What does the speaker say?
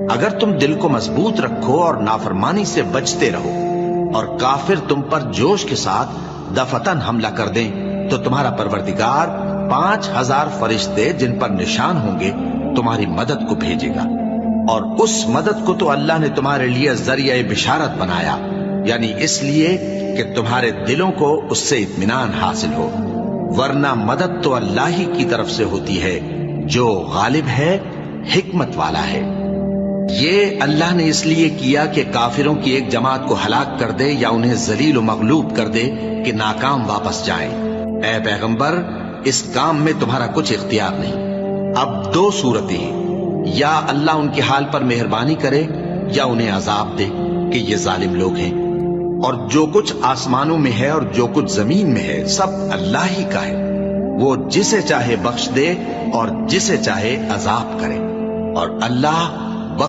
اگر تم دل کو مضبوط رکھو اور نافرمانی سے بچتے رہو اور کافر تم پر جوش کے ساتھ دفتن حملہ کر دیں تو تمہارا پروردگار 5000 فرشتے جن پر نشان ہوں گے تمہاری مدد کو بھیجے گا، اور اس مدد کو تو اللہ نے تمہارے لیے ذریعہ بشارت بنایا، یعنی اس لیے کہ تمہارے دلوں کو اس سے اطمینان حاصل ہو، ورنہ مدد تو اللہ ہی کی طرف سے ہوتی ہے جو غالب ہے، حکمت والا ہے۔ یہ اللہ نے اس لیے کیا کہ کافروں کی ایک جماعت کو ہلاک کر دے یا انہیں ذلیل و مغلوب کر دے کہ ناکام واپس جائیں۔ اے پیغمبر، اس کام میں تمہارا کچھ اختیار نہیں۔ اب دو صورتیں ہیں، یا اللہ ان کے حال پر مہربانی کرے یا انہیں عذاب دے کہ یہ ظالم لوگ ہیں، اور جو کچھ آسمانوں میں ہے اور جو کچھ زمین میں ہے سب اللہ ہی کا ہے، وہ جسے چاہے بخش دے اور جسے چاہے عذاب کرے، اور اللہ